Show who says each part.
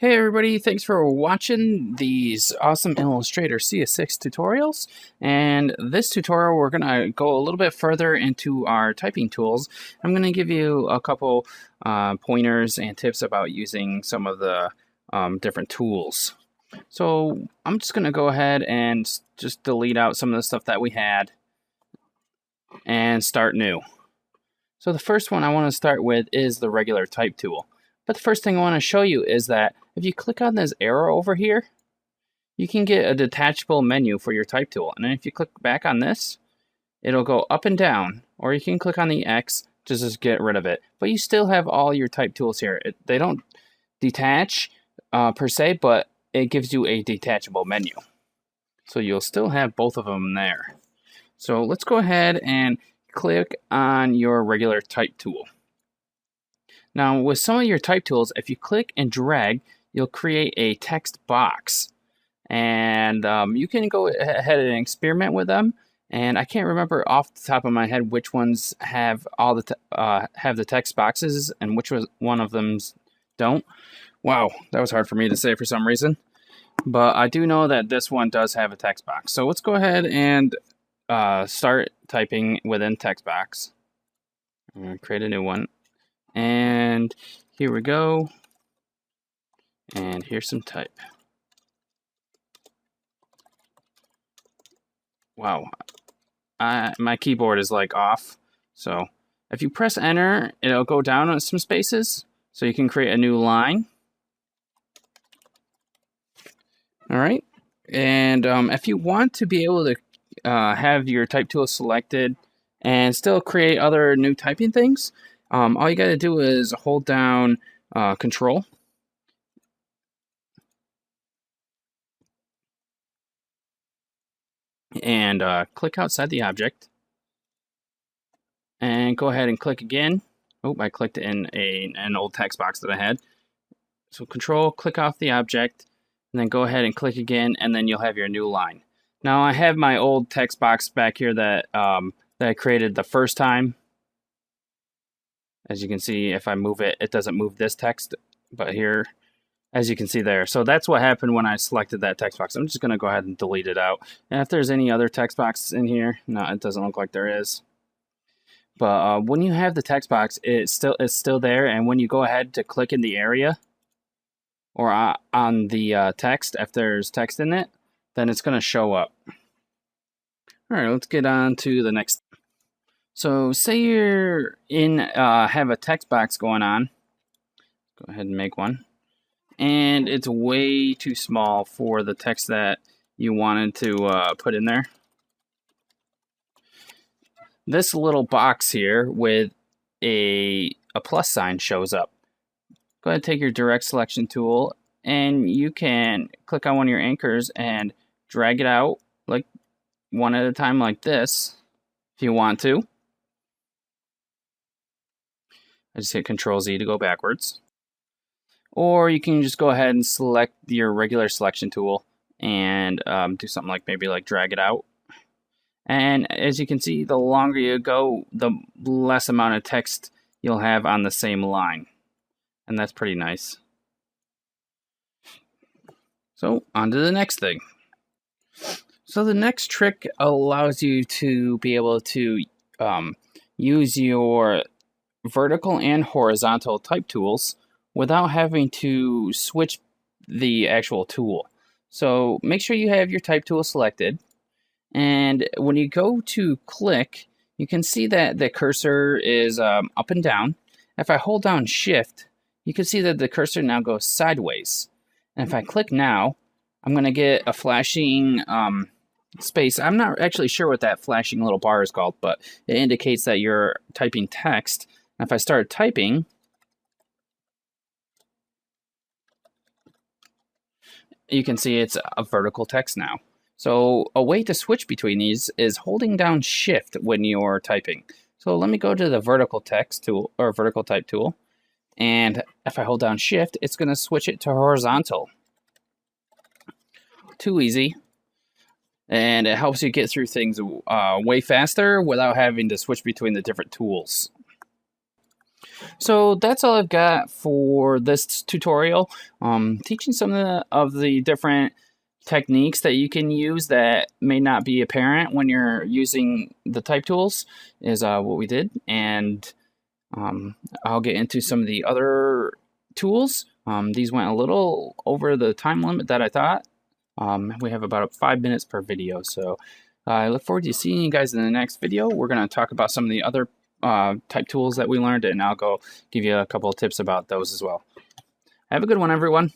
Speaker 1: Hey everybody, thanks for watching these awesome Illustrator CS6 tutorials. And this tutorial we're going to go a little bit further into our typing tools. I'm going to give you a couple pointers and tips about using some of the different tools. So I'm just going to go ahead and just delete out some of the stuff that we had and start new. So the first one I want to start with is the regular type tool. But the first thing I want to show you is that if you click on this arrow over here, you can get a detachable menu for your type tool. And then if you click back on this, it'll go up and down, or you can click on the X to just get rid of it. But you still have all your type tools here. They don't detach per se, but it gives you a detachable menu. So you'll still have both of them there. So let's go ahead and click on your regular type tool. Now with some of your type tools, if you click and drag, you'll create a text box. And you can go ahead and experiment with them. And I can't remember off the top of my head which ones have all the text boxes and which one of them don't. Wow, that was hard for me to say for some reason. But I do know that this one does have a text box. So let's go ahead and start typing within text box. I'm going to create a new one. And here we go. And here's some type. Wow. My keyboard is like off. So if you press enter, it'll go down on some spaces. So you can create a new line. All right. And if you want to be able to have your type tool selected and still create other new typing things, all you got to do is hold down Control. And click outside the object. And go ahead and click again. Oh, I clicked in an old text box that I had. So Control, click off the object, and then go ahead and click again, and then you'll have your new line. Now I have my old text box back here that I created the first time. As you can see, if I move it, it doesn't move this text, but here, as you can see there. So that's what happened when I selected that text box. I'm just going to go ahead and delete it out. And if there's any other text boxes in here, no, it doesn't look like there is. But when you have the text box, it's still there. And when you go ahead to click in the area or on the text, if there's text in it, then it's going to show up. All right, let's get on to the next. So say you're in have a text box going on. Go ahead and make one. And it's way too small for the text that you wanted to put in there. This little box here with a plus sign shows up. Go ahead and take your direct selection tool, and you can click on one of your anchors and drag it out like one at a time like this if you want to. I just hit Control-Z to go backwards. Or you can just go ahead and select your regular selection tool and do something like maybe like drag it out. And as you can see, the longer you go, the less amount of text you'll have on the same line. And that's pretty nice. So on to the next thing. So the next trick allows you to be able to use your vertical and horizontal type tools without having to switch the actual tool. So make sure you have your type tool selected. And when you go to click, you can see that the cursor is up and down. If I hold down Shift, you can see that the cursor now goes sideways. And if I click now, I'm going to get a flashing space. I'm not actually sure what that flashing little bar is called, but it indicates that you're typing text. And if I start typing, you can see it's a vertical text now. So a way to switch between these is holding down Shift when you're typing. So let me go to the vertical text tool or vertical type tool. And if I hold down Shift, it's going to switch it to horizontal. Too easy. And it helps you get through things way faster without having to switch between the different tools. So that's all I've got for this tutorial. Teaching some of the different techniques that you can use that may not be apparent when you're using the type tools is what we did. And I'll get into some of the other tools. These went a little over the time limit that I thought. We have about 5 minutes per video, so I look forward to seeing you guys in the next video. We're going to talk about some of the other type tools that we learned, and I'll go give you a couple of tips about those as well. Have a good one, everyone.